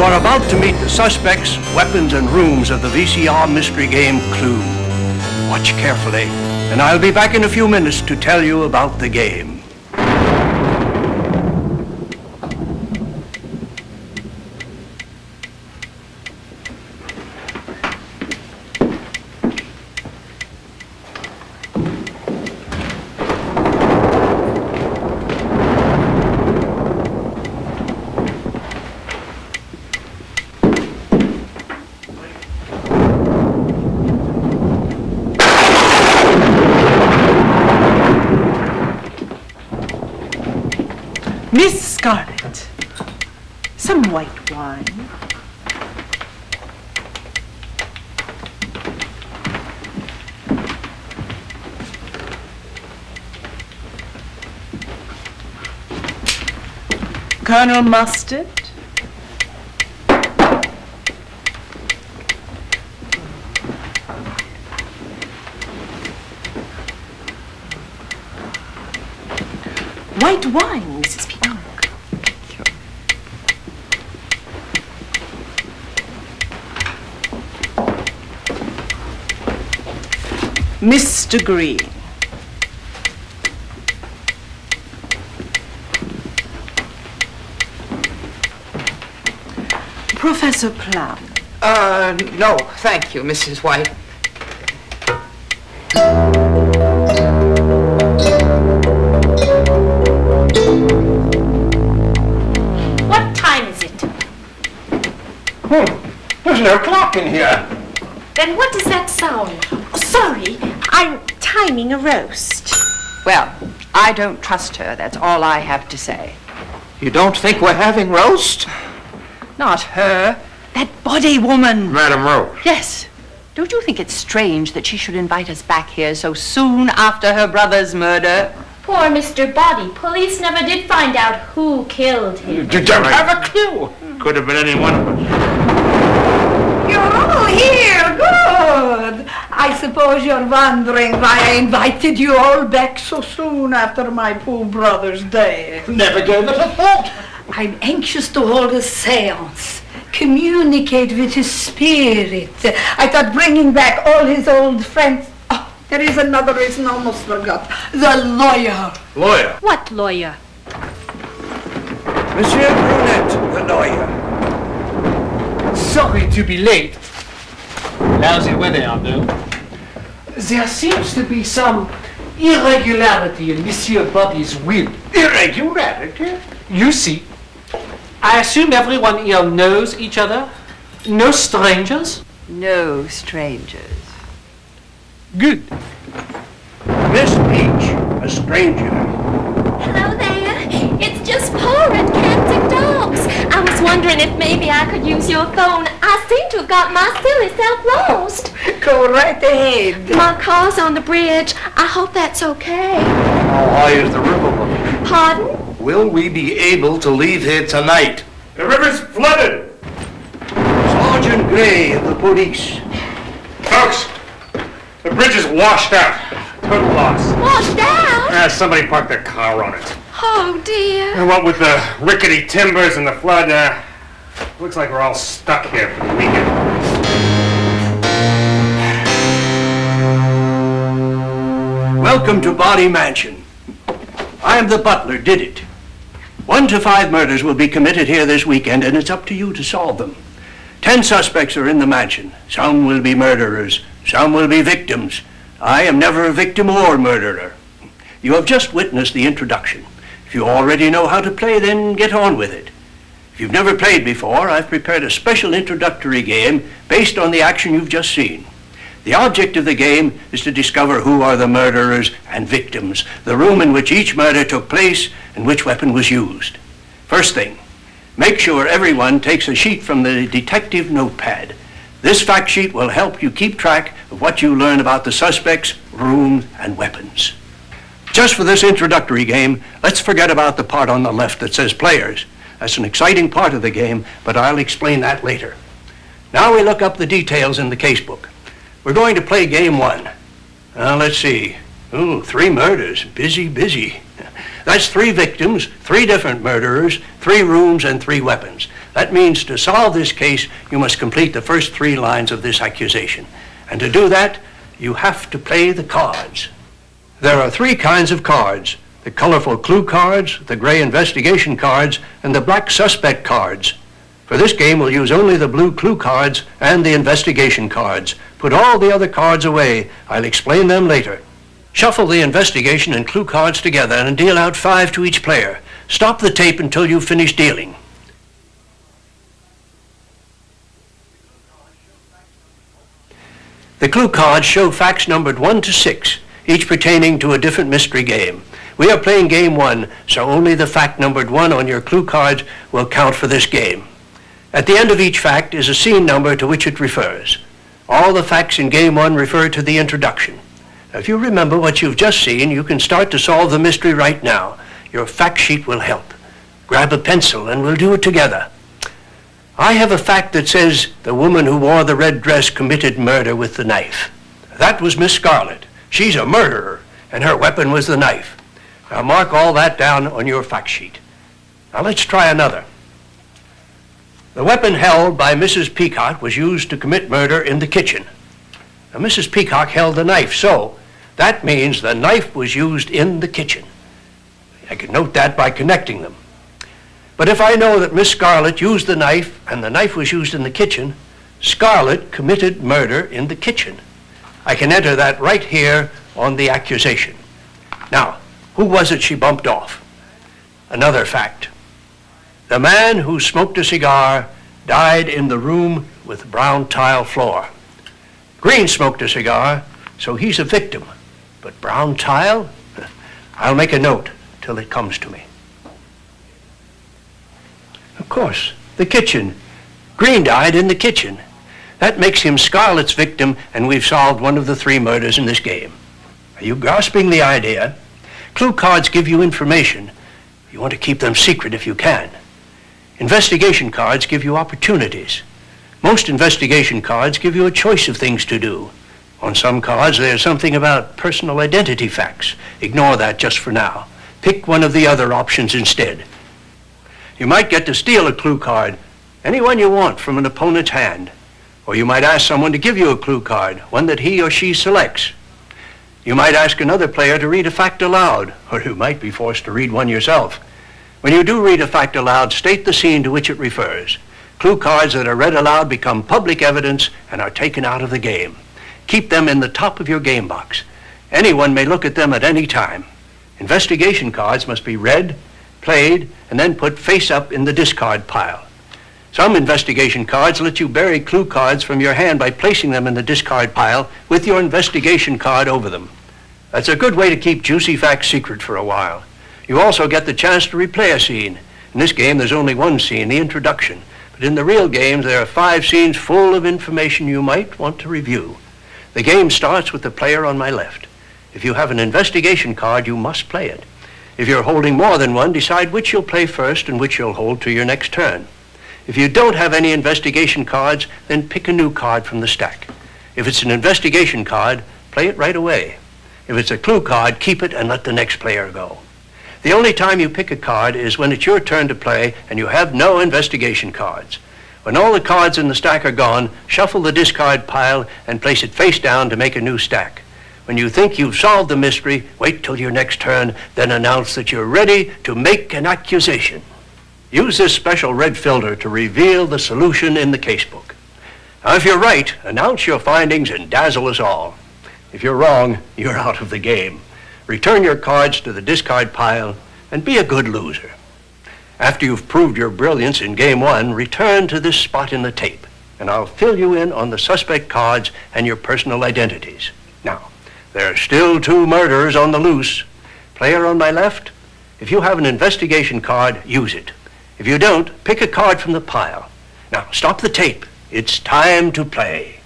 are about to meet the suspects, weapons, and rooms of the VCR mystery game Clue. Watch carefully, and I'll be back in a few minutes to tell you about the game. Miss Scarlett, some white wine. Colonel Mustard. White wine, Mrs. Peacock. Mr. Green. Professor Plum. No, thank you, Mrs. White. What time is it? There's no clock in here. Then what does that sound? Oh, sorry, I'm timing a roast. Well, I don't trust her, that's all I have to say. You don't think we're having roast? Not her, that body woman. Madam Rose. Yes. Don't you think it's strange that she should invite us back here so soon after her brother's murder? Poor Mr. Body. Police never did find out who killed him. You don't have a clue. Could have been any one of us. You're all here, good. I suppose you're wondering why I invited you all back so soon after my poor brother's death. Never gave it a thought. I'm anxious to hold a seance, communicate with his spirit. I thought bringing back all his old friends. Oh, there is another reason I almost forgot. The lawyer. Lawyer? What lawyer? Monsieur Brunette, the lawyer. Sorry to be late. Lousy weather out there. There seems to be some irregularity in Monsieur Body's will. Irregularity? You see, I assume everyone here knows each other? No strangers? No strangers. Good. Miss Peach, a stranger. Hello there. It's just poor and canting dogs. I was wondering if maybe I could use your phone. I seem to have got my silly self lost. Go right ahead. My car's on the bridge. I hope that's okay. How high is the river looking? Pardon? Will we be able to leave here tonight? The river's flooded. Sergeant Gray of the police. Folks, the bridge is washed out. Total loss. Washed out? Somebody parked their car on it. Oh, dear. And what with the rickety timbers and the flood, looks like we're all stuck here for the weekend. Welcome to Body Mansion. I am the butler, did it. 1 to 5 murders will be committed here this weekend, and it's up to you to solve them. 10 suspects are in the mansion. Some will be murderers, some will be victims. I am never a victim or murderer. You have just witnessed the introduction. If you already know how to play, then get on with it. If you've never played before, I've prepared a special introductory game based on the action you've just seen. The object of the game is to discover who are the murderers and victims, the room in which each murder took place, and which weapon was used. First thing, make sure everyone takes a sheet from the detective notepad. This fact sheet will help you keep track of what you learn about the suspects, rooms, and weapons. Just for this introductory game, let's forget about the part on the left that says players. That's an exciting part of the game, but I'll explain that later. Now we look up the details in the casebook. We're going to play game 1. Let's see. Oh, 3 murders. Busy, busy. That's 3 victims, 3 different murderers, 3 rooms, and 3 weapons. That means to solve this case, you must complete the first 3 lines of this accusation. And to do that, you have to play the cards. There are 3 kinds of cards: the colorful clue cards, the gray investigation cards, and the black suspect cards. For this game, we'll use only the blue clue cards and the investigation cards. Put all the other cards away. I'll explain them later. Shuffle the investigation and clue cards together and deal out 5 to each player. Stop the tape until you finish dealing. The clue cards show facts numbered 1 to 6, each pertaining to a different mystery game. We are playing game 1, so only the fact numbered 1 on your clue cards will count for this game. At the end of each fact is a scene number to which it refers. All the facts in game 1 refer to the introduction. Now, if you remember what you've just seen, you can start to solve the mystery right now. Your fact sheet will help. Grab a pencil and we'll do it together. I have a fact that says the woman who wore the red dress committed murder with the knife. That was Miss Scarlet. She's a murderer, and her weapon was the knife. Now mark all that down on your fact sheet. Now let's try another. The weapon held by Mrs. Peacock was used to commit murder in the kitchen. Now Mrs. Peacock held the knife, so that means the knife was used in the kitchen. I can note that by connecting them. But if I know that Miss Scarlet used the knife and the knife was used in the kitchen, Scarlet committed murder in the kitchen. I can enter that right here on the accusation. Now, who was it she bumped off? Another fact. The man who smoked a cigar died in the room with brown tile floor. Green smoked a cigar, so he's a victim. But brown tile? I'll make a note till it comes to me. Of course, the kitchen. Green died in the kitchen. That makes him Scarlet's victim, and we've solved one of the 3 murders in this game. Are you grasping the idea? Clue cards give you information. You want to keep them secret if you can. Investigation cards give you opportunities. Most investigation cards give you a choice of things to do. On some cards, there's something about personal identity facts. Ignore that just for now. Pick one of the other options instead. You might get to steal a clue card, any one you want from an opponent's hand. Or you might ask someone to give you a clue card, one that he or she selects. You might ask another player to read a fact aloud, or you might be forced to read one yourself. When you do read a fact aloud, state the scene to which it refers. Clue cards that are read aloud become public evidence and are taken out of the game. Keep them in the top of your game box. Anyone may look at them at any time. Investigation cards must be read, played, and then put face up in the discard pile. Some investigation cards let you bury clue cards from your hand by placing them in the discard pile with your investigation card over them. That's a good way to keep juicy facts secret for a while. You also get the chance to replay a scene. In this game, there's only one scene, the introduction. But in the real games, there are 5 scenes full of information you might want to review. The game starts with the player on my left. If you have an investigation card, you must play it. If you're holding more than one, decide which you'll play first and which you'll hold to your next turn. If you don't have any investigation cards, then pick a new card from the stack. If it's an investigation card, play it right away. If it's a clue card, keep it and let the next player go. The only time you pick a card is when it's your turn to play and you have no investigation cards. When all the cards in the stack are gone, shuffle the discard pile and place it face down to make a new stack. When you think you've solved the mystery, wait till your next turn, then announce that you're ready to make an accusation. Use this special red filter to reveal the solution in the casebook. Now, if you're right, announce your findings and dazzle us all. If you're wrong, you're out of the game. Return your cards to the discard pile and be a good loser. After you've proved your brilliance in game 1, return to this spot in the tape, and I'll fill you in on the suspect cards and your personal identities. Now, there are still 2 murderers on the loose. Player on my left, if you have an investigation card, use it. If you don't, pick a card from the pile. Now, stop the tape. It's time to play.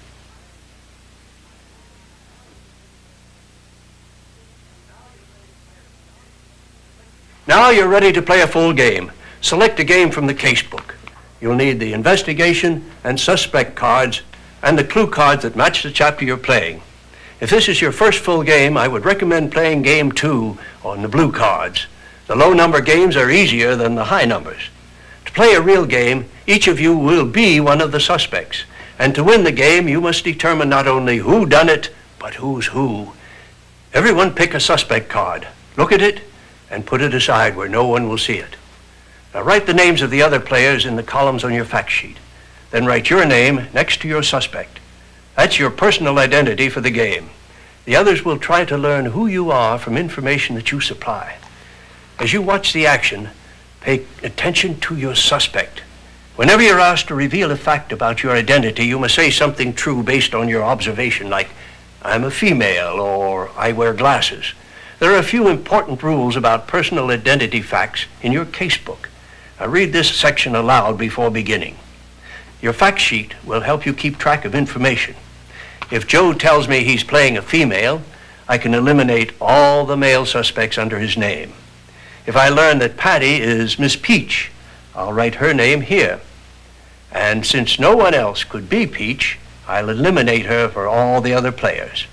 Now you're ready to play a full game. Select a game from the casebook. You'll need the investigation and suspect cards and the clue cards that match the chapter you're playing. If this is your first full game, I would recommend playing game 2 on the blue cards. The low number games are easier than the high numbers. To play a real game, each of you will be one of the suspects. And to win the game, you must determine not only who done it, but who's who. Everyone pick a suspect card, look at it, and put it aside where no one will see it. Now write the names of the other players in the columns on your fact sheet. Then write your name next to your suspect. That's your personal identity for the game. The others will try to learn who you are from information that you supply. As you watch the action, pay attention to your suspect. Whenever you're asked to reveal a fact about your identity, you must say something true based on your observation, like, I'm a female, or I wear glasses. There are a few important rules about personal identity facts in your casebook. Now read this section aloud before beginning. Your fact sheet will help you keep track of information. If Joe tells me he's playing a female, I can eliminate all the male suspects under his name. If I learn that Patty is Miss Peach, I'll write her name here. And since no one else could be Peach, I'll eliminate her for all the other players.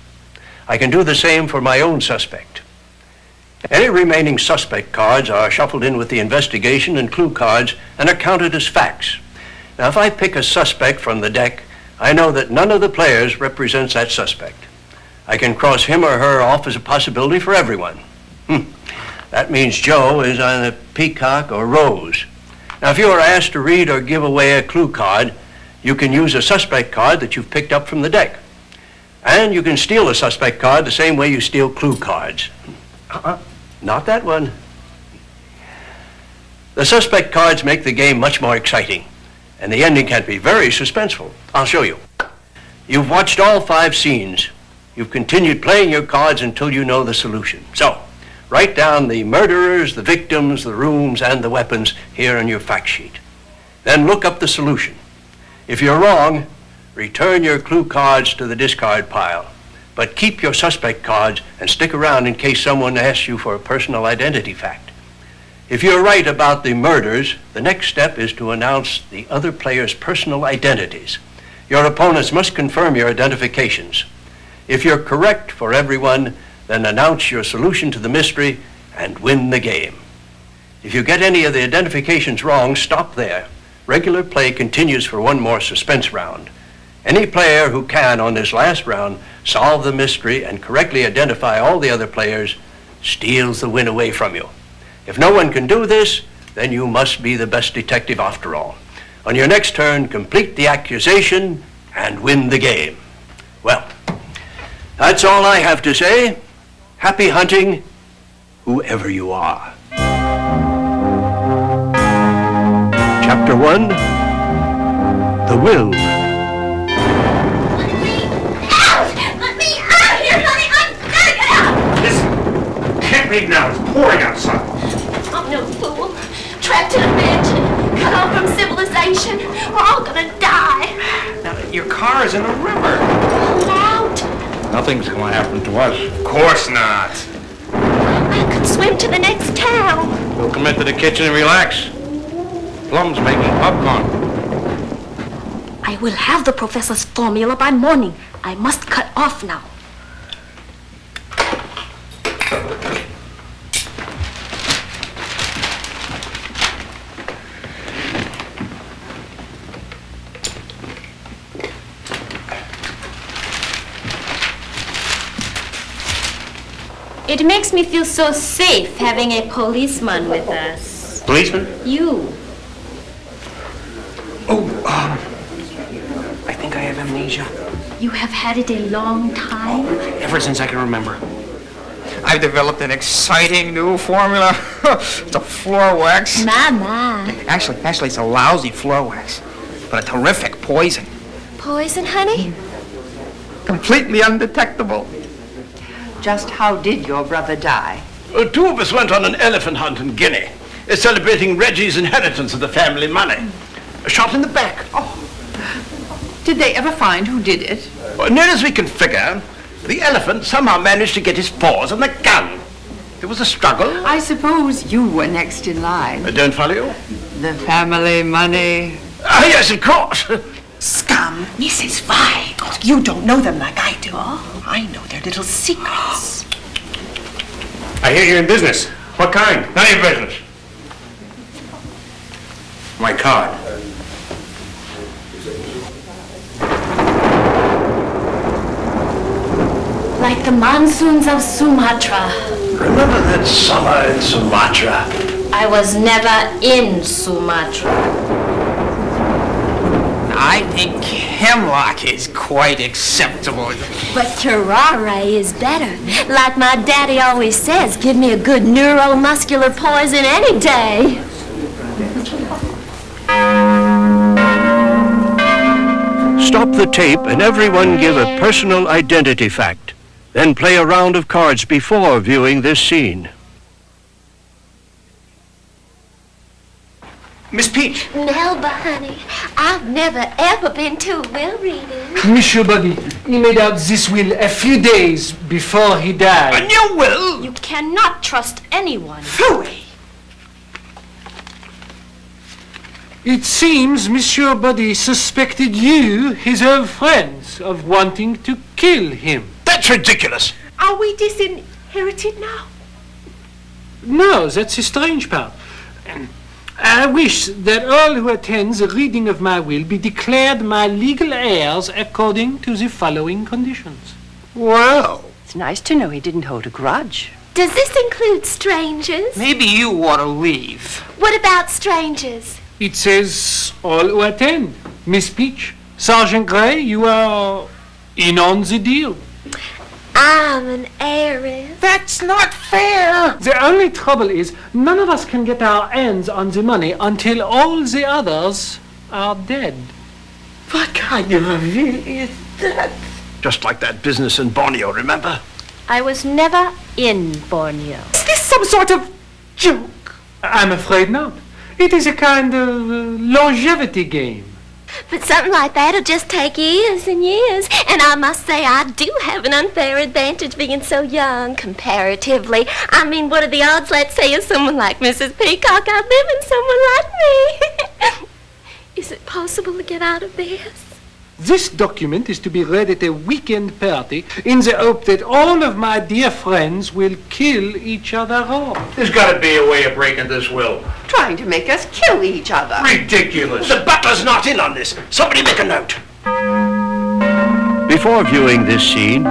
I can do the same for my own suspect. Any remaining suspect cards are shuffled in with the investigation and clue cards and are counted as facts. Now, if I pick a suspect from the deck, I know that none of the players represents that suspect. I can cross him or her off as a possibility for everyone. That means Joe is on a peacock or rose. Now, if you are asked to read or give away a clue card, you can use a suspect card that you've picked up from the deck. And you can steal a suspect card the same way you steal clue cards. Not that one. The suspect cards make the game much more exciting, and the ending can be very suspenseful. I'll show you. You've watched all 5 scenes. You've continued playing your cards until you know the solution. So, write down the murderers, the victims, the rooms, and the weapons here on your fact sheet. Then look up the solution. If you're wrong, return your clue cards to the discard pile. But keep your suspect cards and stick around in case someone asks you for a personal identity fact. If you're right about the murders, the next step is to announce the other players' personal identities. Your opponents must confirm your identifications. If you're correct for everyone, then announce your solution to the mystery and win the game. If you get any of the identifications wrong, stop there. Regular play continues for one more suspense round. Any player who can, on this last round, solve the mystery and correctly identify all the other players steals the win away from you. If no one can do this, then you must be the best detective after all. On your next turn, complete the accusation and win the game. Well, that's all I have to say. Happy hunting, whoever you are. Chapter 1, The Will. Let me out of here, honey! I've got to get out! Listen, can't leave now. It's pouring outside. I'm no fool. Trapped in a mansion, cut off from civilization. We're all gonna die. Now, your car is in the river. Pull out. Nothing's going to happen to us. Of course not. I could swim to the next town. We'll come into the kitchen and relax. Plum's making popcorn. I will have the professor's formula by morning. I must cut off now. It makes me feel so safe having a policeman with us. Policeman? You. I think I have amnesia. You have had it a long time? Ever since I can remember. I've developed an exciting new formula. It's a floor wax. Mama. Actually, it's a lousy floor wax, but a terrific poison. Poison, honey? Completely undetectable. Just how did your brother die? 2 of us went on an elephant hunt in Guinea, celebrating Reggie's inheritance of the family money. Shot in the back. Did they ever find who did it? Near as we can figure, the elephant somehow managed to get his paws on the gun. There was a struggle. I suppose you were next in line. I don't follow you. The family money. Ah, yes, of course. Scout! Ma'am, Mrs. Weigel, you don't know them like I do. I know their little secrets. I hear you're in business. What kind? None of your business. My card. Like the monsoons of Sumatra. Remember that summer in Sumatra? I was never in Sumatra. I think hemlock is quite acceptable. But curare is better. Like my daddy always says, give me a good neuromuscular poison any day. Stop the tape and everyone give a personal identity fact. Then play a round of cards before viewing this scene. Miss Peach. Melba, honey, I've never ever been to a will reading. Monsieur Buddy, he made out this will a few days before he died. A new will? You cannot trust anyone. Phooey! It seems Monsieur Buddy suspected you, his old friends, of wanting to kill him. That's ridiculous. Are we disinherited now? No, that's the strange part. I wish that all who attend the reading of my will be declared my legal heirs according to the following conditions. Well, It's nice to know he didn't hold a grudge. Does this include strangers? Maybe you ought to leave. What about strangers? It says all who attend. Miss Peach, Sergeant Gray, you are in on the deal. I'm an heiress. That's not fair. The only trouble is none of us can get our hands on the money until all the others are dead. What kind of a will is that? just like that business in Borneo, remember? I was never in Borneo. Is this some sort of joke? I'm afraid not. It is a kind of longevity game. But something like that'll just take years and years. And I must say I do have an unfair advantage being so young, comparatively. I mean, what are the odds, let's say, of someone like Mrs. Peacock outliving someone like me? Is it possible to get out of this? This document is to be read at a weekend party in the hope that all of my dear friends will kill each other off. There's got to be a way of breaking this will. Trying to make us kill each other. Ridiculous. The butler's not in on this. Somebody make a note. Before viewing this scene,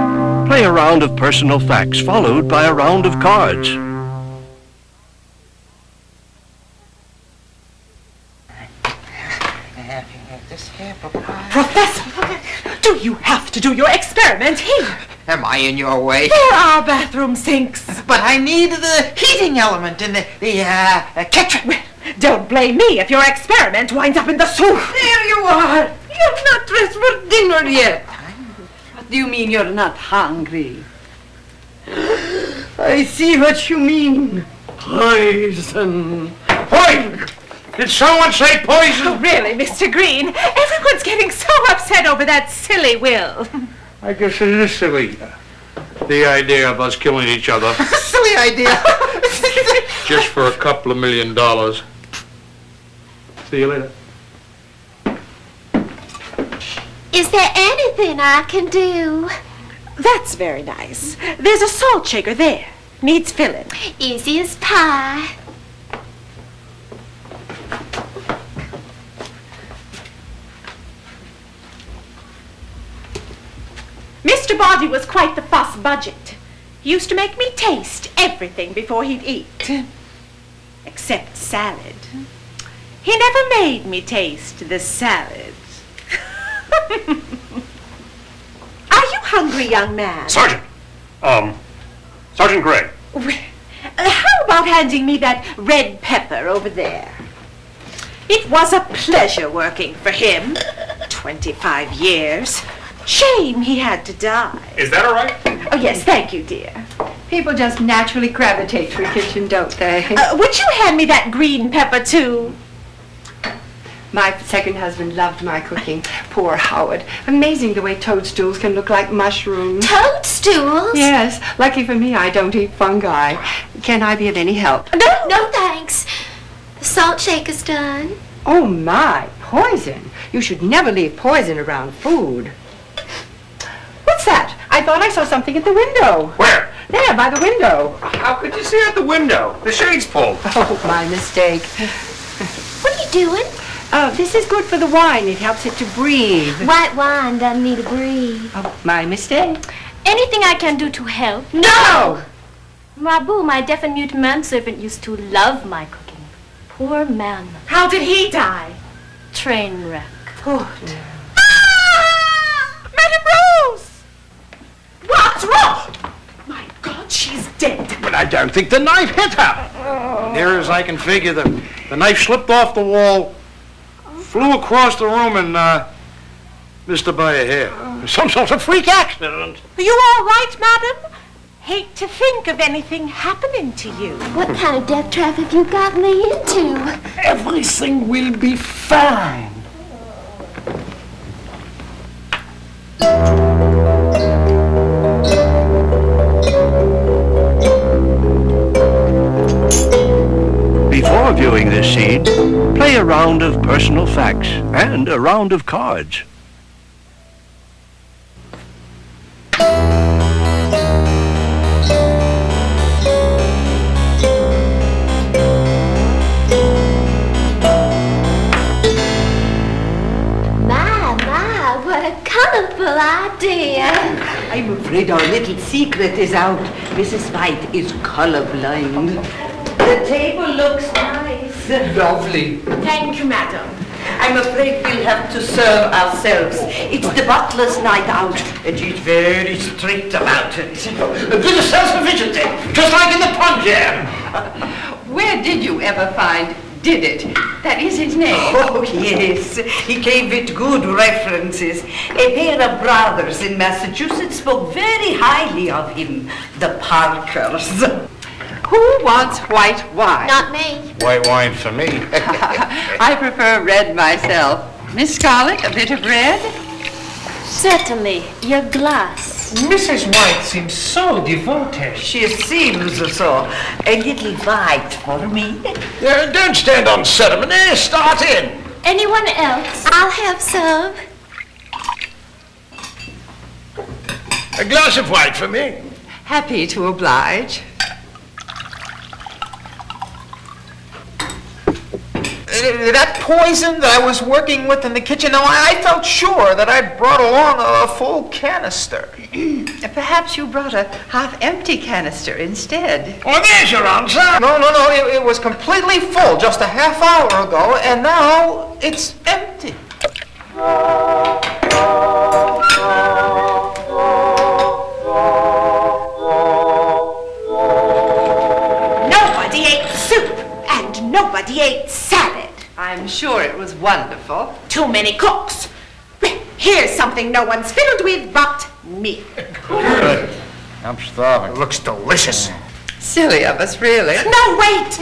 play a round of personal facts followed by a round of cards. Professor, do you have to do your experiment here? Am I in your way? There are bathroom sinks. But I need the heating element and the ketchup. Well, don't blame me if your experiment winds up in the soup. There you are. You're not dressed for dinner yet. What do you mean you're not hungry? I see what you mean. Poison. Poison! Did someone say poison? Oh, really, Mr. Green? Everyone's getting so upset over that silly will. I guess it is silly. The idea of us killing each other. Silly idea. Just for a couple of $1 million. See you later. Is there anything I can do? That's very nice. There's a salt shaker there. Needs filling. Easy as pie. Mr. Body was quite the fuss budget. He used to make me taste everything before he'd eat. Except salad. He never made me taste the salad. Are you hungry, young man? Sergeant! Sergeant Gray. How about handing me that red pepper over there? It was a pleasure working for him. 25 years. Shame he had to die. Is that all right? Oh, yes, thank you, dear. People just naturally gravitate to a kitchen, don't they? Would you hand me that green pepper, too? My second husband loved my cooking. Poor Howard. Amazing the way toadstools can look like mushrooms. Toadstools? Yes. Lucky for me, I don't eat fungi. Can I be of any help? No, thanks. The salt shaker's done. Oh, my. Poison? You should never leave poison around food. What's that? I thought I saw something at the window. Where? There, by the window. How could you see out the window? The shade's pulled. Oh, my mistake. What are you doing? This is good for the wine. It helps it to breathe. White wine doesn't need to breathe. Oh, my mistake. Anything I can do to help? No! Rabu, my deaf and mute manservant, used to love my cooking. Poor man. How did he die? Train wreck. Madame Rose! What's wrong? My God, she's dead. But I don't think the knife hit her. Near as I can figure, the knife slipped off the wall, flew across the room, and missed her by a hair. Some sort of freak accident. Are you all right, madam? Hate to think of anything happening to you. What kind of death trap have you got me into? Everything will be fine. Before viewing this scene, play a round of personal facts and a round of cards. My, what a colorful idea. I'm afraid our little secret is out. Mrs. White is colorblind. The table looks nice. Lovely. Thank you, madam. I'm afraid we'll have to serve ourselves. It's the butler's night out, and she's very strict about it. A bit of self-sufficiency, just like in the pond jam. Where did you ever find Did It? That is his name. Oh, yes. He came with good references. A pair of brothers in Massachusetts spoke very highly of him, the Parkers. Who wants white wine? Not me. White wine for me. I prefer red myself. Miss Scarlett, a bit of red? Certainly. Your glass. Mrs. White seems so devoted. She seems so. A little white for me. Don't stand on ceremony, start in. Anyone else? I'll have some. A glass of white for me. Happy to oblige. That poison that I was working with in the kitchen, I felt sure that I'd brought along a full canister. Perhaps you brought a half-empty canister instead. Oh, there's your answer. No, it was completely full just a half hour ago, and now it's empty. Nobody ate soup, and nobody ate salad. I'm sure it was wonderful. Too many cooks. Well, here's something no one's fiddled with but me. I'm starving. It looks delicious. Silly of us, really. No, wait!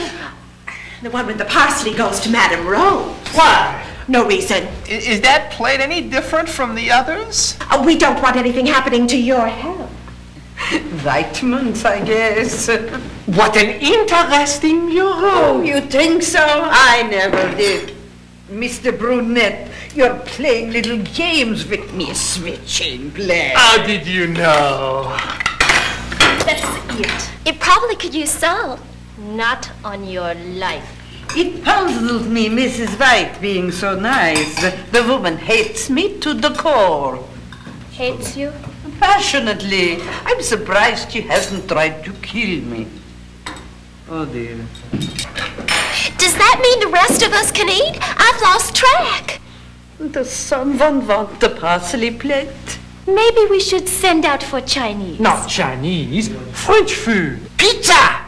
The one with the parsley goes to Madame Rose. Why? No reason. Is that plate any different from the others? We don't want anything happening to your health. Vitamins, I guess. What an interesting bureau. Oh, you think so? I never did. Mr. Brunette, you're playing little games with me, switching blade. How did you know? That's it. It probably could use salt. Not on your life. It puzzles me, Mrs. White being so nice. The woman hates me to the core. Hates you? Passionately. I'm surprised she hasn't tried to kill me. Oh, dear. Does that mean the rest of us can eat? I've lost track. Does someone want the parsley plate? Maybe we should send out for Chinese. Not Chinese, French food. Pizza!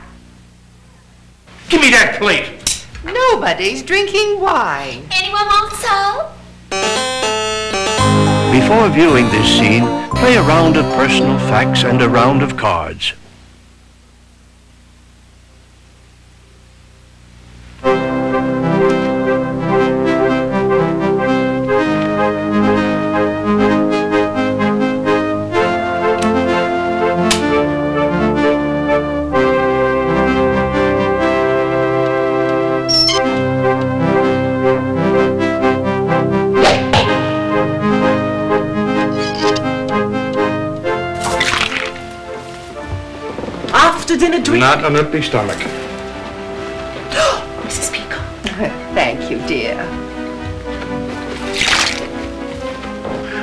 Give me that plate. Nobody's drinking wine. Anyone want salt? Before viewing this scene, play a round of personal facts and a round of cards. drink? Not an empty stomach. Mrs. Peacock. Thank you, dear.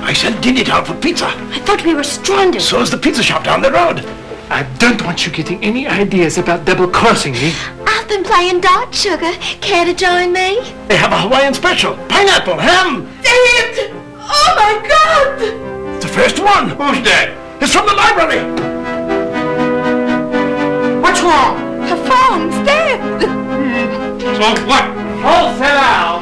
I sent Diddy out for pizza. I thought we were stranded. So's the pizza shop down the road. I don't want you getting any ideas about double-crossing me. I've been playing darts, Sugar. Care to join me? They have a Hawaiian special. Pineapple, ham. Dad! Oh, my God! The first one. Who's that? It's from the library. What's wrong? Her phone's dead. So what? All fell out.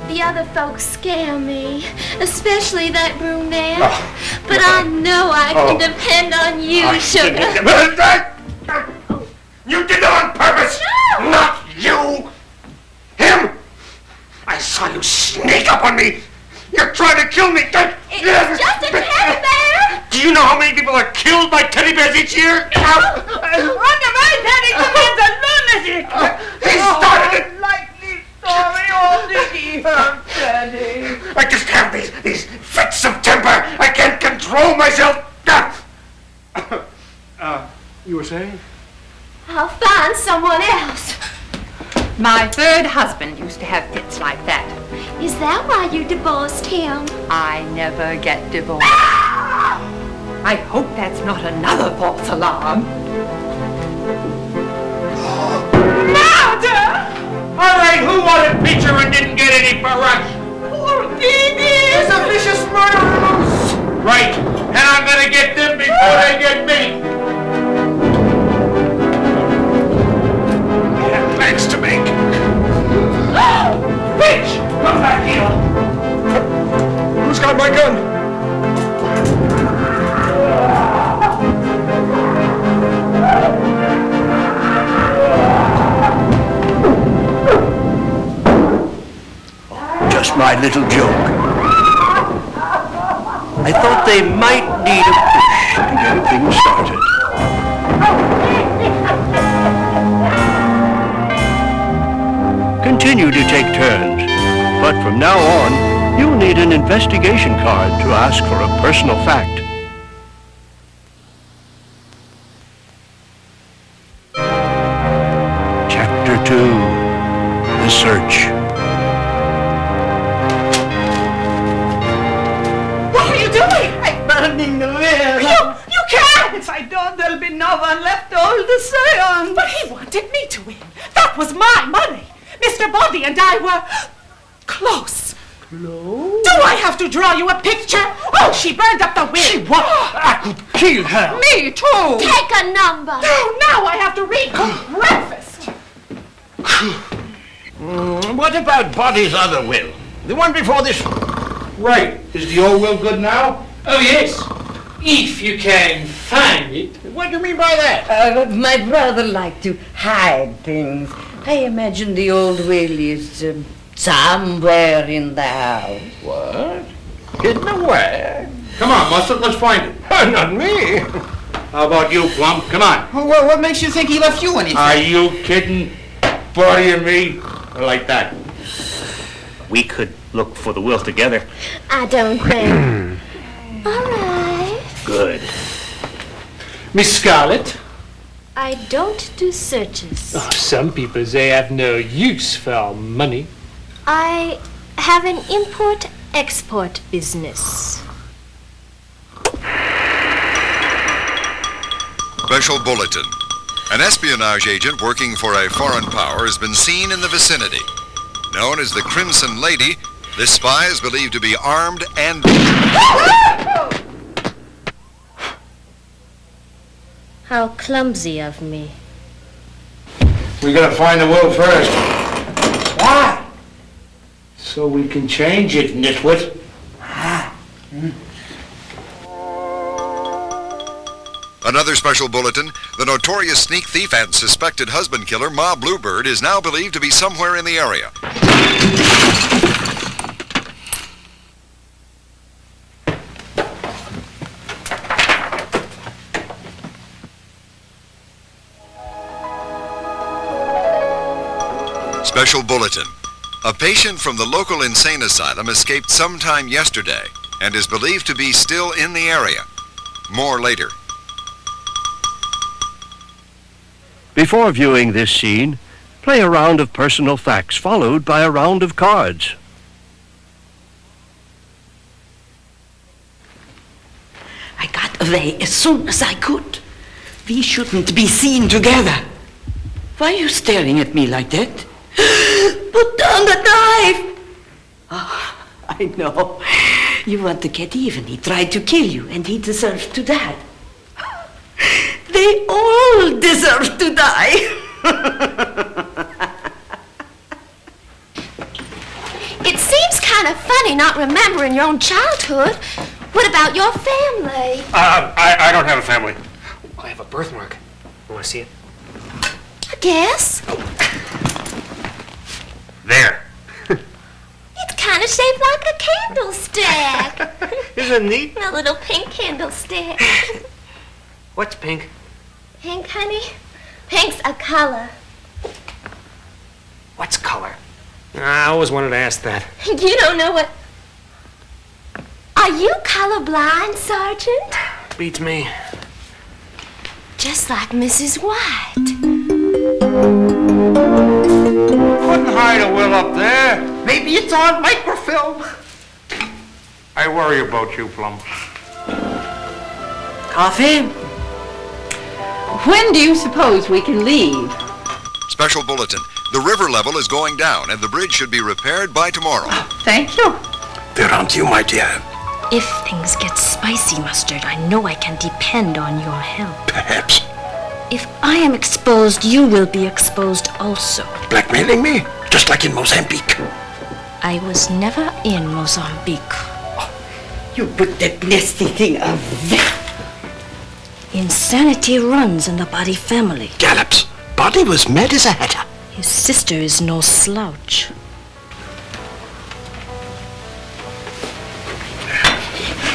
The other folks scare me, especially that brunette. But I know I can depend on you, Sugar. You did it on purpose! No! Not you! Him! I saw you sneak up on me! You're trying to kill me! It's just a teddy bear! Do you know how many people are killed by teddy bears each year? Run away, Daddy! Come on, the lunatic! He started it! Likely story, all did he hurt, Daddy? I just have these fits of temper! I can't control myself! You were saying? I'll find someone else. My third husband used to have fits like that. Is that why you divorced him? I never get divorced. I hope that's not another false alarm. Murder! All right, who wanted pizza and didn't get any for us? Poor baby! There's a vicious murderer loose! Right, and I'm gonna get them before they get me. We have plans to make. Bitch, come back here. Who's got my gun? Just my little joke. I thought they might need a push to get things started. Continue to take turns, but from now on, you'll need an investigation card to ask for a personal fact. Chapter 2, The Search. What are you doing? I'm burning the will. You can't! If I don't, there'll be no one left to hold the seance. But he wanted me to win. That was my money. Mr. Body and I were close. Close? Do I have to draw you a picture? Oh, she burned up the will. She what? I could kill her. Me too. Take a number. Oh, now I have to read breakfast. What about Body's other will? The one before this? Right, is the old will good now? Oh, yes. If you can find it. What do you mean by that? My brother liked to hide things. I imagine the old will is somewhere in the house. What? Hidden away? Come on, Mustard, let's find it. Not me. How about you, Plum? Come on. What makes you think he left you anything? Are you kidding? Buddy and me? Like that. We could look for the will together. I don't think. All right. Good. Miss Scarlett? I don't do searches. Oh, some people say have no use for money. I have an import-export business. Special bulletin. An espionage agent working for a foreign power has been seen in the vicinity. Known as the Crimson Lady, this spy is believed to be armed and... How clumsy of me. We gotta find the will first. Why? So we can change it, nitwit. Another special bulletin. The notorious sneak thief and suspected husband killer, Ma Bluebird, is now believed to be somewhere in the area. Special bulletin. A patient from the local insane asylum escaped sometime yesterday and is believed to be still in the area. More later. Before viewing this scene, play a round of personal facts followed by a round of cards. I got away as soon as I could. We shouldn't be seen together. Why are you staring at me like that? Put down the knife! Oh, I know. You want to get even. He tried to kill you, and he deserves to die. They all deserve to die. It seems kind of funny not remembering your own childhood. What about your family? I don't have a family. I have a birthmark. You want to see it? I guess. There. It's kind of shaped like a candlestick. Isn't it neat? A little pink candlestick. What's pink? Pink, honey? Pink's a color. What's color? I always wanted to ask that. You don't know what... Are you colorblind, Sergeant? Beats me. Just like Mrs. White. Couldn't hide a will up there. Maybe it's on microfilm. I worry about you, Plum. Coffee? When do you suppose we can leave? Special bulletin. The river level is going down and the bridge should be repaired by tomorrow. Thank you. They're on to you, my dear. If things get spicy, Mustard, I know I can depend on your help. Perhaps. If I am exposed, you will be exposed also. Blackmailing me? Just like in Mozambique. I was never in Mozambique. You put that nasty thing away. Insanity runs in the Body family. Gallops. Body was mad as a hatter. His sister is no slouch.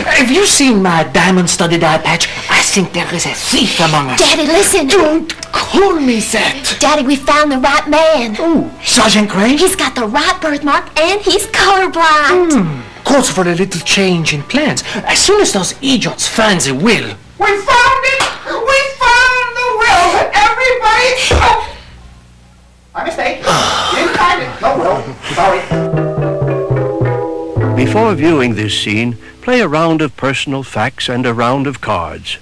Have you seen my diamond-studded eye patch? I think there is a thief among us. Daddy, listen. Don't call me that. Daddy, we found the right man. Oh, Sergeant Gray? He's got the right birthmark and he's colorblind. Calls for a little change in plans. As soon as those idiots find the will. We found it! We found the will! Everybody... Oh. My mistake. Didn't find it. No will. Sorry. Before viewing this scene, play a round of personal facts and a round of cards.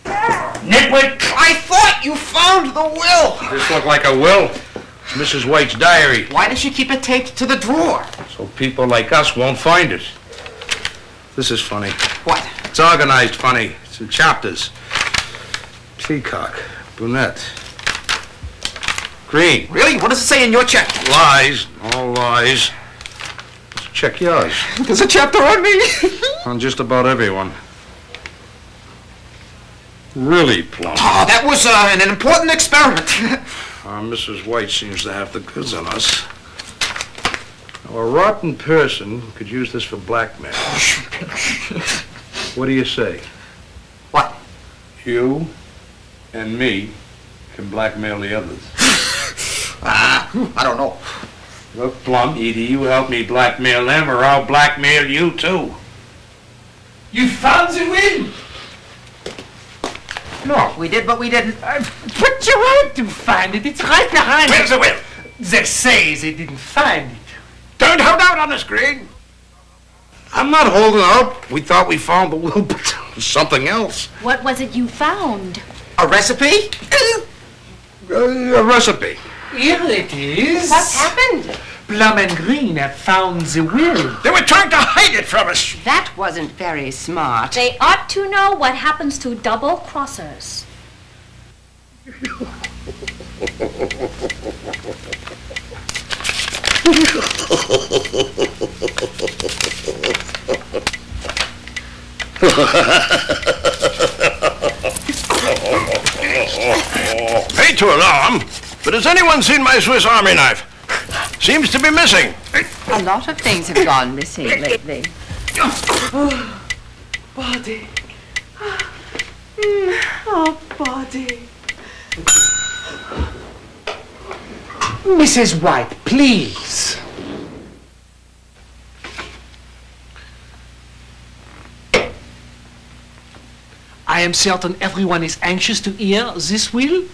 Nitwit! I thought you found the will! This look like a will? It's Mrs. White's diary. Why does she keep it taped to the drawer? So people like us won't find it. This is funny. What? It's organized funny. It's in chapters. Peacock, brunette, green. Really? What does it say in your check? Lies, all lies. Let's check yours. There's a chapter on me. On just about everyone. Really, Plum. Oh, that was an important experiment. Mrs. White seems to have the goods on us. Now, a rotten person could use this for blackmail. What do you say? What? You and me can blackmail the others. I don't know. Look, Plum, either you help me blackmail them or I'll blackmail you too. You found the will? No, we did, but we didn't. But you had to find it. It's right behind Where's the will? They say they didn't find it. Don't hold out on the screen. I'm not holding out. We thought we found the will, but something else. What was it you found? A recipe? A recipe. Here it is. What happened? Plum and Green have found the will. They were trying to hide it from us. That wasn't very smart. They ought to know what happens to double-crossers. Hate to alarm, but has anyone seen my Swiss Army knife? Seems to be missing. A lot of things have gone missing lately. Body. Oh, Body. Mrs. White, please. I I am certain everyone is anxious to hear this will.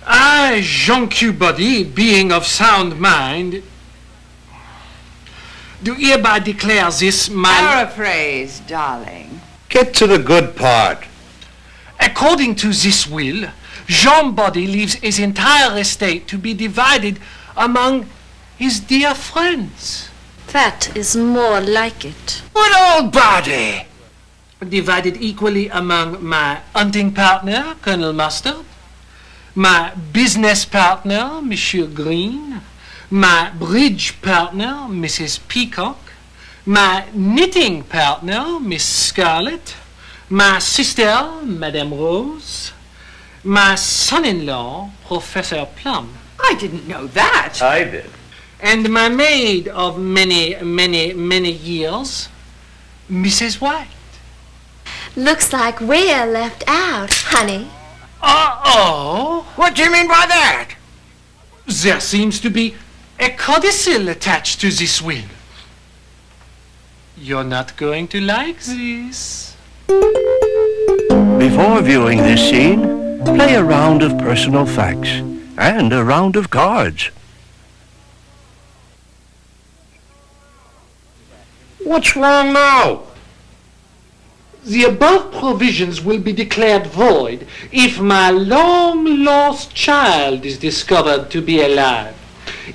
I, Jean Q. Body, being of sound mind, do hereby declare this my... Paraphrase, darling. Get to the good part. According to this will, Jean Body leaves his entire estate to be divided among his dear friends. That is more like it. Good old Body! Divided equally among my hunting partner, Colonel Mustard, my business partner, Monsieur Green, my bridge partner, Mrs. Peacock, my knitting partner, Miss Scarlet, my sister, Madame Rose, my son-in-law, Professor Plum. I didn't know that. I did. And my maid of many, many, many years, Mrs. White. Looks like we're left out, honey. Uh-oh. What do you mean by that? There seems to be a codicil attached to this will. You're not going to like this. Before viewing this scene, play a round of personal facts and a round of cards. What's wrong now? The above provisions will be declared void if my long-lost child is discovered to be alive.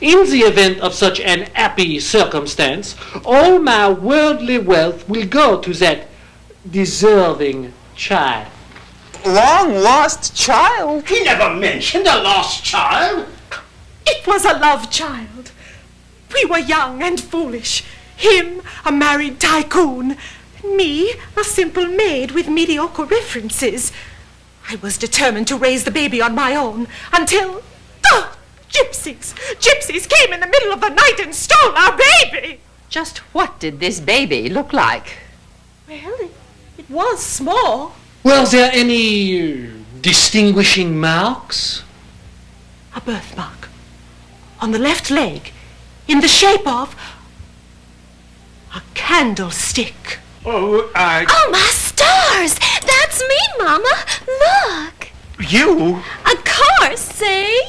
In the event of such an happy circumstance, all my worldly wealth will go to that deserving child. Long-lost child? He never mentioned a lost child. It was a love child. We were young and foolish. Him, a married tycoon. Me, a simple maid with mediocre references. I was determined to raise the baby on my own until... gypsies! Gypsies came in the middle of the night and stole our baby! Just what did this baby look like? Well, it was small. Were there any distinguishing marks? A birthmark. On the left leg, in the shape of... a candlestick. Oh, Oh, my stars! That's me, Mama. Look. You? Of course, see?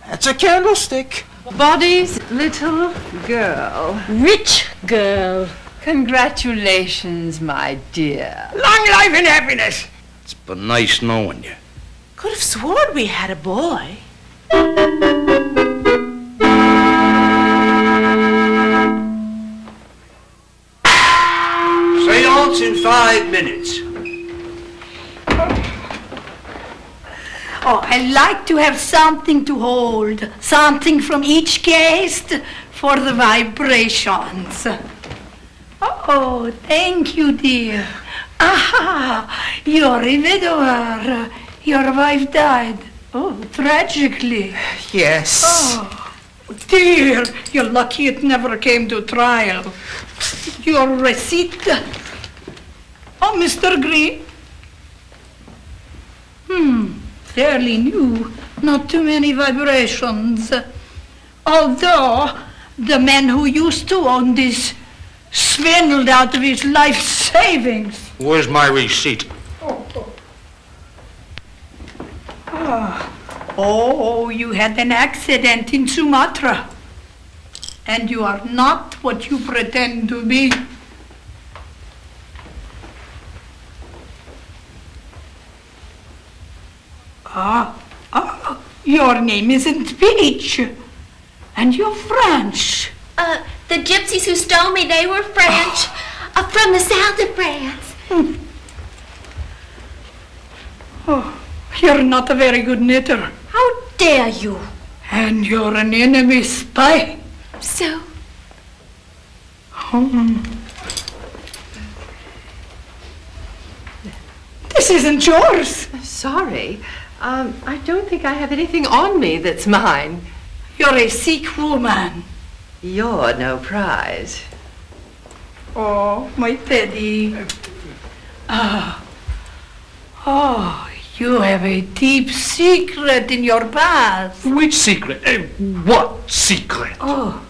That's a candlestick. Body's little girl. Rich girl. Congratulations, my dear. Long life and happiness. It's been nice knowing you. Could have sworn we had a boy. Seance in 5 minutes. Oh, I like to have something to hold, something from each guest for the vibrations. Oh, thank you, dear. Aha, you're a widower. Your wife died. Oh, tragically. Yes. Oh, dear, you're lucky it never came to trial. Your receipt. Oh, Mr. Green. Fairly new. Not too many vibrations. Although the man who used to own this swindled out of his life savings. Where's my receipt? Oh, you had an accident in Sumatra. And you are not what you pretend to be. Your name isn't Peach. And you're French. The gypsies who stole me, they were French. From the south of France. Oh, you're not a very good knitter. How dare you? And you're an enemy spy. So? This isn't yours. Sorry. I don't think I have anything on me that's mine. You're a sick woman. You're no prize. Oh, my teddy. Oh, you have a deep secret in your past. Which secret? What secret? Oh,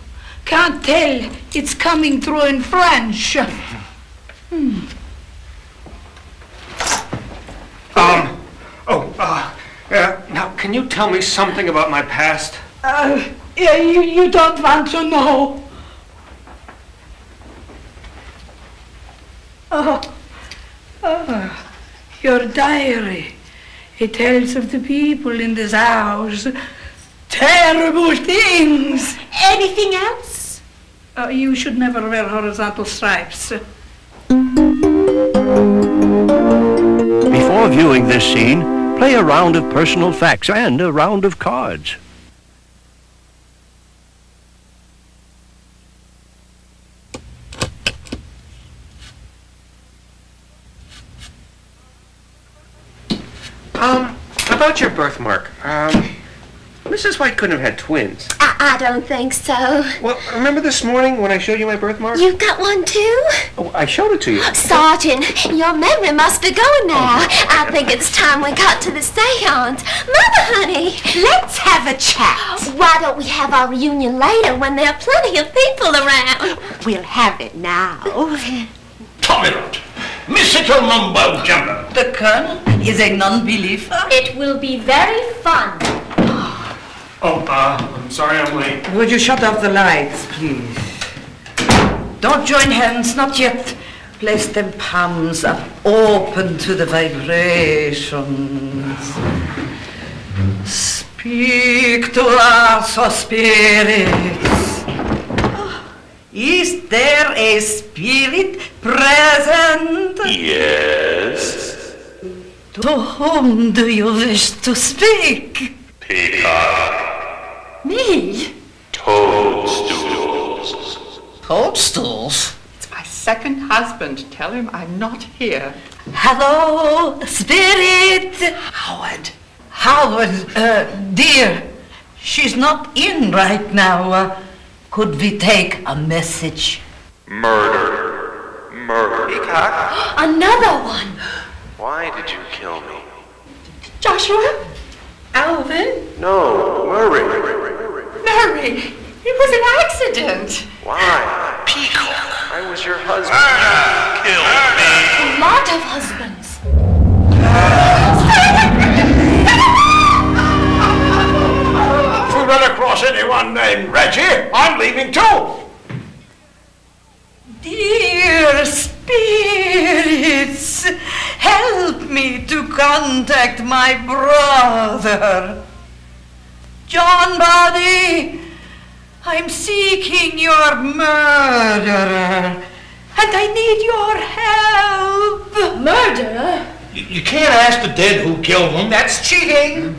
can't tell. It's coming through in French. Now, can you tell me something about my past? Yeah, you don't want to know. Your diary. It tells of the people in this house. Terrible things. Anything else? You should never wear horizontal stripes. Before viewing this scene, play a round of personal facts and a round of cards. About your birthmark, Mrs. White couldn't have had twins. I don't think so. Well, remember this morning when I showed you my birthmark? You got one too? Oh, I showed it to you. Sergeant, your memory must be going now. I think it's time we got to the seance. Mother, honey, Let's have a chat. why don't we have our reunion later when there are plenty of people around? We'll have it now. Tolerant. Miss Little Mumbo Jumbo. The Colonel is a non-believer. It will be very fun. I'm sorry I'm late. Would you shut off the lights, please? Don't join hands, not yet. Place them palms up, open to the vibrations. Speak to us, O spirits. Is there a spirit present? Yes. To whom do you wish to speak? Peacock. Me? Toadstools. Toadstools? It's my second husband. Tell him I'm not here. Hello, spirit. Howard, dear, she's not in right now. Could we take a message? Murder. Peacock? Another one. Why did you kill me? Joshua? Alvin? No, Murray. Mary, it was an accident. Why? Peacock. I was your husband. Kill me. A lot of husbands. If we run across anyone named Reggie, I'm leaving too. Dear spirits, help me to contact my brother. John Body, I'm seeking your murderer, and I need your help. Murderer? You can't ask the dead who killed them. That's cheating.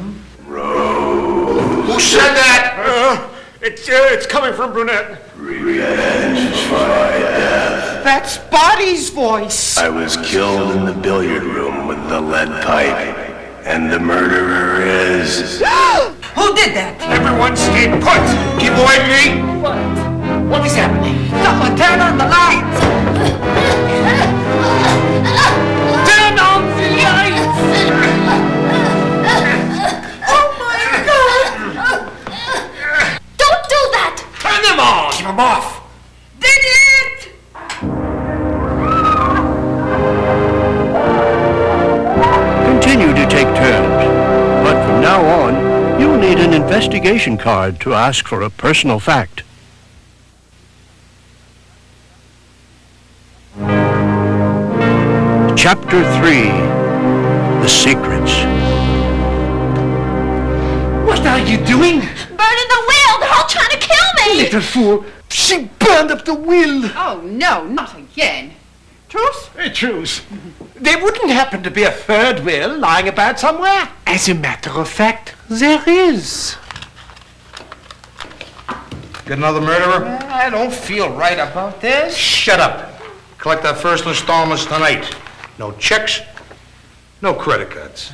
Who said that? It's coming from Brunette. Revenge is my death. That's Body's voice. I was killed in the billiard room with the lead pipe, and the murderer is... Who did that? Everyone stay put. Keep away from me. What is happening? Someone turn on the lights. Turn on the lights! Oh my God! Don't do that! Turn them on. Keep them off. Did it? Continue to take turns, but from now on, you'll need an investigation card to ask for a personal fact. Chapter 3, The Secrets. What are you doing? Burning the wheel! They're all trying to kill me! Little fool. She burned up the will. Oh, no, not again. Truce? Truce. There wouldn't happen to be a third will lying about somewhere. As a matter of fact, there is. Get another murderer? I don't feel right about this. Shut up. Collect that first installments tonight. No checks, no credit cards.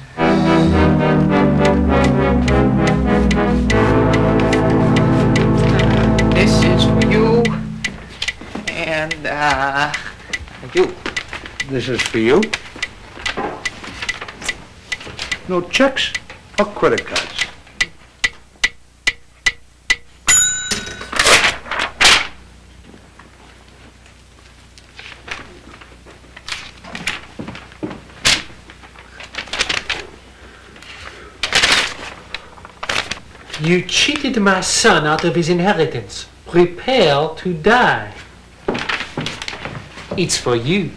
This is for you. And, you. This is for you. No checks or credit cards. You cheated my son out of his inheritance. Prepare to die. It's for you.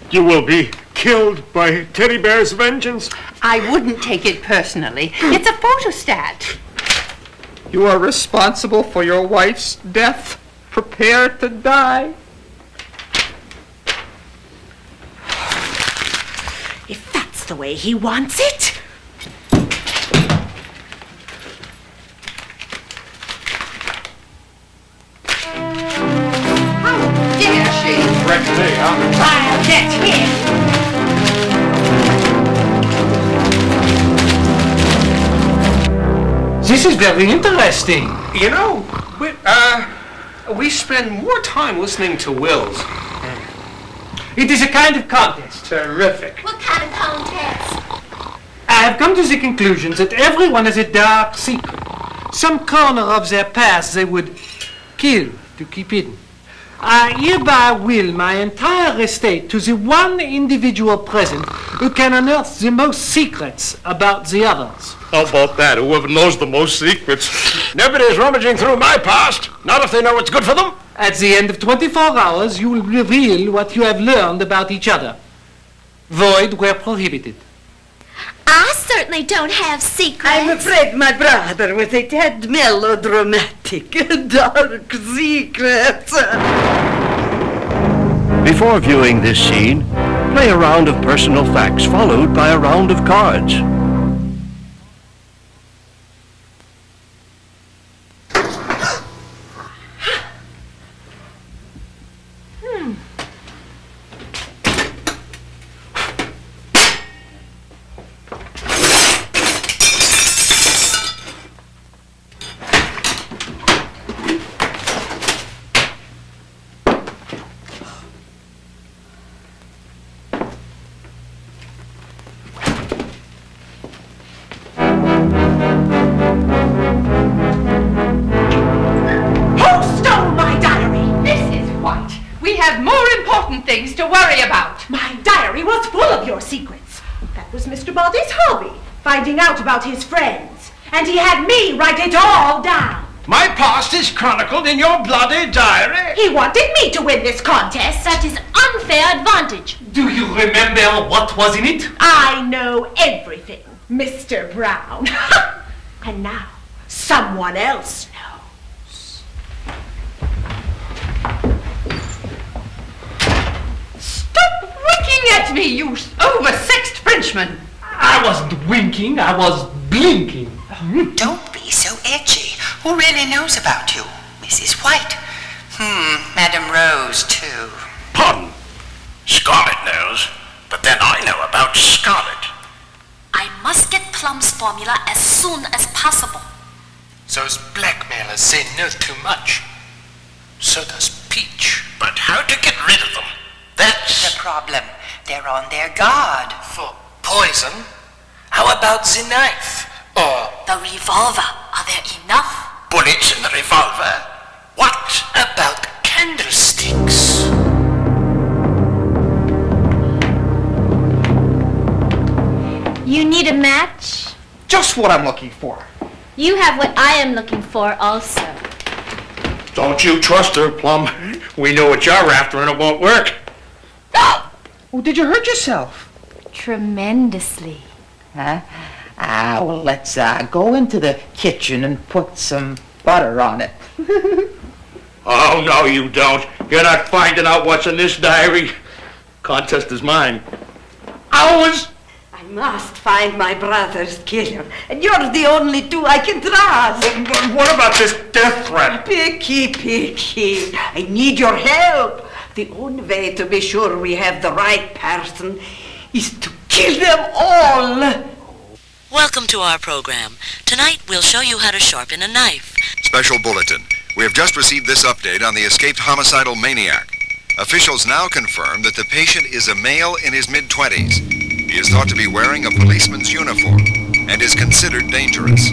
You will be killed by Teddy Bear's vengeance. I wouldn't take it personally. It's a photostat. You are responsible for your wife's death. Prepare to die. If that's the way he wants it. How dare she? Wrecked me, huh? I'll get him. This is very interesting. You know, we spend more time listening to Wills. It is a kind of contest. Terrific. What kind of contest? I have come to the conclusion that everyone has a dark secret. Some corner of their past they would kill to keep hidden. I hereby will my entire estate to the one individual present who can unearth the most secrets about the others. How about that? Whoever knows the most secrets. Nobody's rummaging through my past. Not if they know what's good for them. At the end of 24 hours, you will reveal what you have learned about each other. Void where prohibited. I certainly don't have secrets. I'm afraid my brother was a tad melodramatic. Dark secrets. Before viewing this scene, play a round of personal facts followed by a round of cards. Things to worry about. My diary was full of your secrets. That was Mr. Baldy's hobby, finding out about his friends. And he had me write it all down. My past is chronicled in your bloody diary. He wanted me to win this contest. That is unfair advantage. Do you remember what was in it? I know everything, Mr. Brown. And now, someone else knows. Winking at me, you oversexed Frenchman. I wasn't winking, I was blinking. Don't be so edgy. Who really knows about you? Mrs. White. Madame Rose, too. Pardon? Scarlet knows, but then I know about Scarlet. I must get Plum's formula as soon as possible. Those blackmailers say no too much. So does Peach. But how to get rid of them? That's the problem. They're on their guard. For poison? How about the knife? Or the revolver. Are there enough? Bullets in the revolver. What about candlesticks? You need a match? Just what I'm looking for. You have what I am looking for also. Don't you trust her, Plum. We know what you're after and it won't work. Oh, did you hurt yourself? Tremendously. Huh? Well, let's go into the kitchen and put some butter on it. Oh, no, you don't. You're not finding out what's in this diary. Contest is mine. Ours! I must find my brother's killer, and you're the only two I can trust. What about this death threat? Picky. I need your help. The only way to be sure we have the right person is to kill them all. Welcome to our program. Tonight we'll show you how to sharpen a knife. Special bulletin. We have just received this update on the escaped homicidal maniac. Officials now confirm that the patient is a male in his mid-20s. He is thought to be wearing a policeman's uniform and is considered dangerous.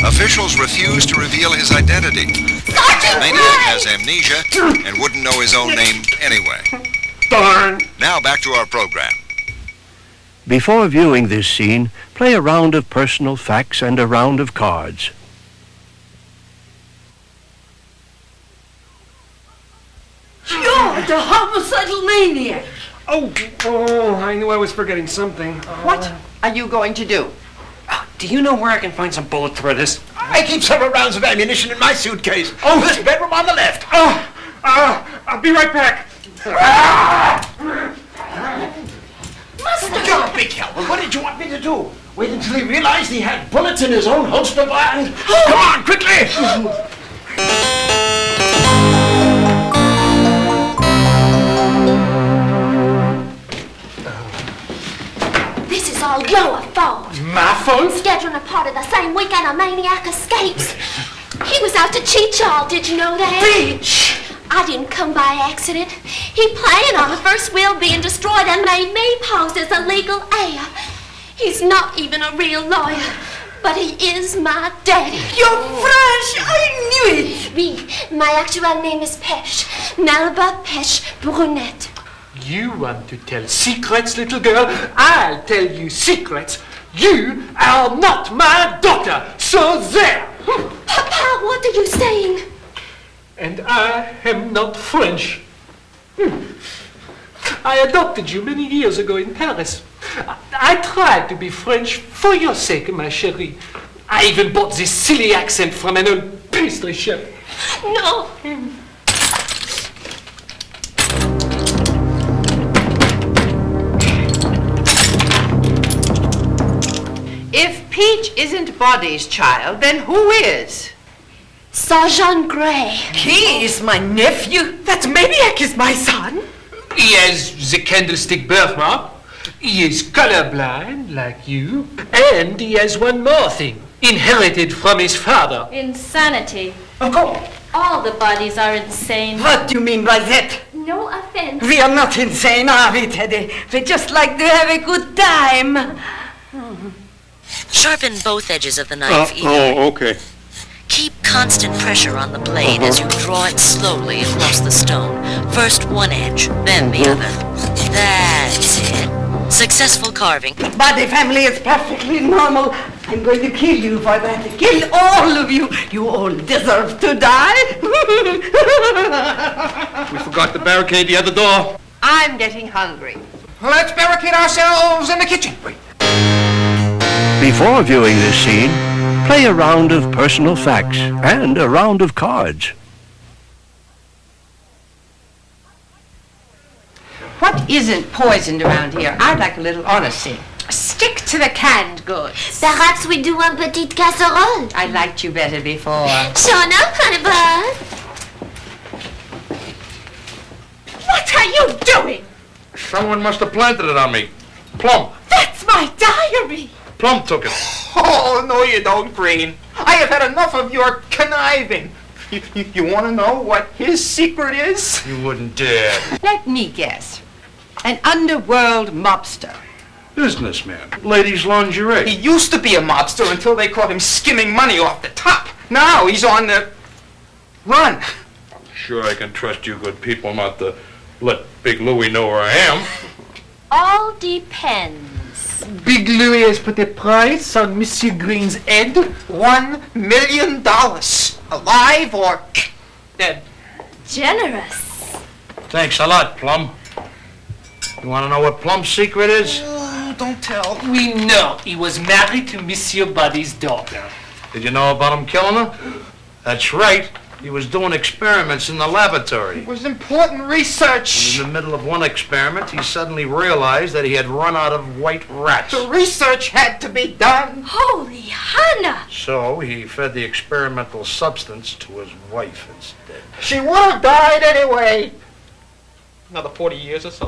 Officials refuse to reveal his identity. The maniac has amnesia and wouldn't know his own name anyway. Darn. Now back to our program. Before viewing this scene, play a round of personal facts and a round of cards. You're the homicidal maniac. Oh, I knew I was forgetting something. What are you going to do? Do you know where I can find some bullet threaders? I keep several rounds of ammunition in my suitcase. Oh, this bedroom on the left. I'll be right back. God, Big Calvin, what did you want me to do? Wait until he realized he had bullets in his own holster band? Come on, quickly! This is all your fault. My fault? Scheduling a party the same weekend a maniac escapes. He was out to cheat y'all, did you know that? Bitch! I didn't come by accident. He planned on the first will being destroyed and made me pose as a legal heir. He's not even a real lawyer, but he is my daddy. You're French! I knew it! Oui, my actual name is Peche. Melba Peche Brunette. You want to tell secrets, little girl? I'll tell you secrets. You are not my daughter, so there! Papa, what are you saying? And I am not French. I adopted you many years ago in Paris. I tried to be French for your sake, my chérie. I even bought this silly accent from an old pastry chef. No. If Peach isn't Body's child, then who is? Sergeant Grey. He is my nephew. That maniac is my son. He has the candlestick birthmark. He is colorblind, like you. And he has one more thing, inherited from his father. Insanity. Of course. All the bodies are insane. What do you mean by that? No offense. We are not insane, are we, Teddy? We just like to have a good time. Sharpen both edges of the knife evenly. Okay. Keep constant pressure on the blade as you draw it slowly across the stone. First one edge, then the other. That's it. Successful carving. The Body family is perfectly normal. I'm going to kill you for that. Kill all of you. You all deserve to die. We forgot to barricade the other door. I'm getting hungry. Let's barricade ourselves in the kitchen. Before viewing this scene, play a round of personal facts and a round of cards. What isn't poisoned around here? I'd like a little honesty. Stick to the canned goods. Perhaps we do un petit casserole. I liked you better before. Shauna, honey bun. What are you doing? Someone must have planted it on me. Plum. That's my diary. Plum took it. Oh, no you don't, Green. I have had enough of your conniving. You want to know what his secret is? You wouldn't dare. Let me guess. An underworld mobster. Businessman. Ladies' lingerie. He used to be a mobster until they caught him skimming money off the top. Now he's on the run. Sure I can trust you good people not to let Big Louie know where I am. All depends. Big Louis has put a price on Monsieur Green's head. $1 million. Alive or dead. Generous. Thanks a lot, Plum. You want to know what Plum's secret is? Oh, don't tell. We know he was married to Monsieur Body's daughter. Did you know about him killing her? That's right. He was doing experiments in the laboratory. It was important research. In the middle of one experiment, he suddenly realized that he had run out of white rats. The research had to be done. Holy Hannah! So he fed the experimental substance to his wife instead. She would have died anyway. Another 40 years or so.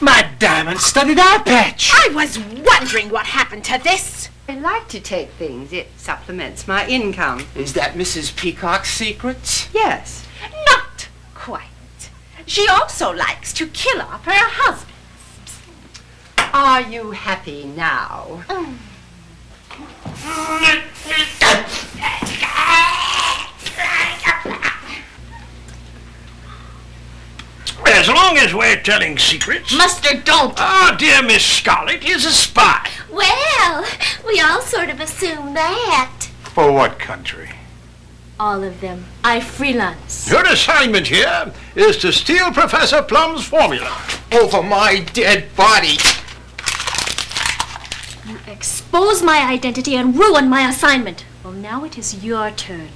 My diamond-studded eye patch. I was wondering what happened to this. I like to take things. It supplements my income. Is that Mrs. Peacock's secret? Yes. Not quite. She also likes to kill off her husband. Are you happy now? as long as we're telling secrets. Mustard, don't! Our dear Miss Scarlet is a spy. Well, we all sort of assume that. For what country? All of them. I freelance. Your assignment here is to steal Professor Plum's formula. Over my dead body. You expose my identity and ruin my assignment. Well, now it is your turn.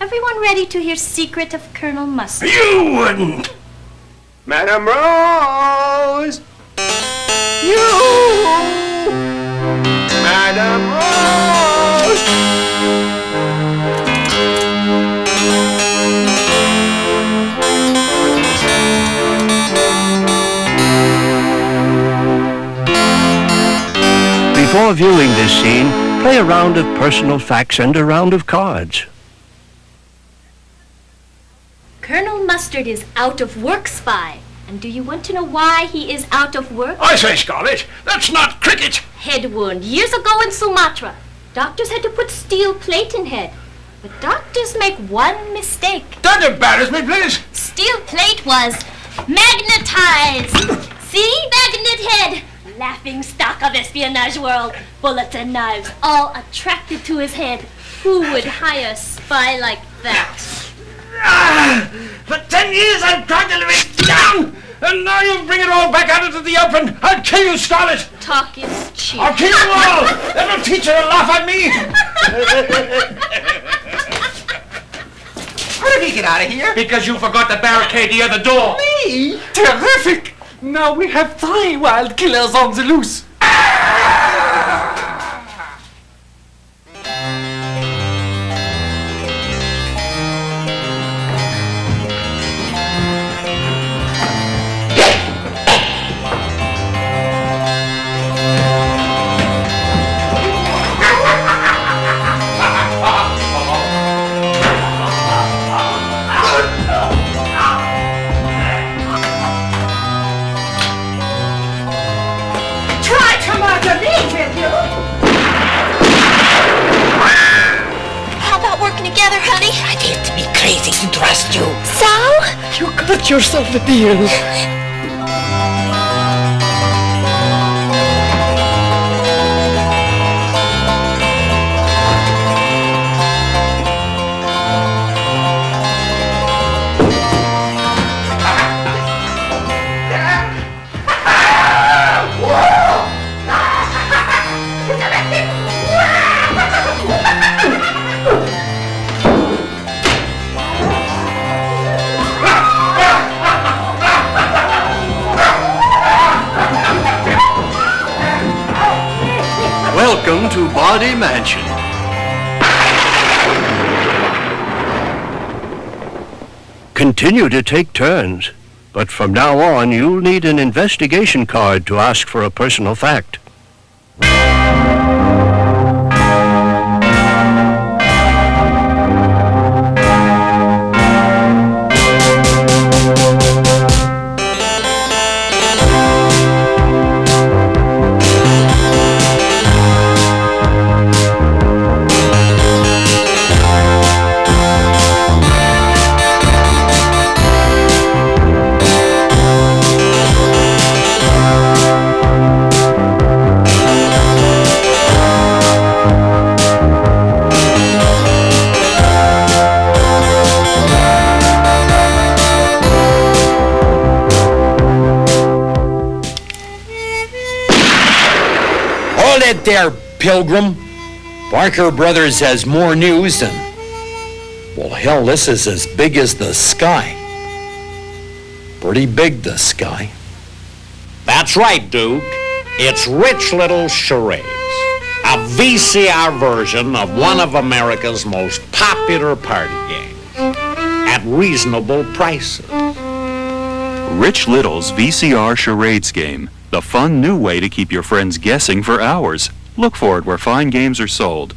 Everyone ready to hear secret of Colonel Mustard? You wouldn't! Madame Rose! You! Madame Rose! Before viewing this scene, play a round of personal facts and a round of cards. Colonel Mustard is out of work, Spy. And do you want to know why he is out of work? I say, Scarlet, that's not cricket. Head wound. Years ago in Sumatra, doctors had to put steel plate in head. But doctors make one mistake. Don't embarrass me, please. Steel plate was magnetized. See? Magnet head. Laughing stock of espionage world. Bullets and knives, all attracted to his head. Who would hire a spy like that? For 10 years I've tried to live it down, and now you bring it all back out into the open. I'll kill you, Scarlet. Talk is cheap. I'll kill you all. That'll teach her to laugh at me. How did he get out of here? Because you forgot to barricade the other door. Me? Terrific! Now we have 3 wild killers on the loose. Crazy to trust you. So? You got yourself a deal. Welcome to Body Mansion. Continue to take turns, but from now on you'll need an investigation card to ask for a personal fact. There, Pilgrim. Barker Brothers has more news than... Well, hell, this is as big as the sky. Pretty big, the sky. That's right, Duke. It's Rich Little Charades, a VCR version of one of America's most popular party games, at reasonable prices. Rich Little's VCR Charades game, the fun new way to keep your friends guessing for hours. Look for it where fine games are sold.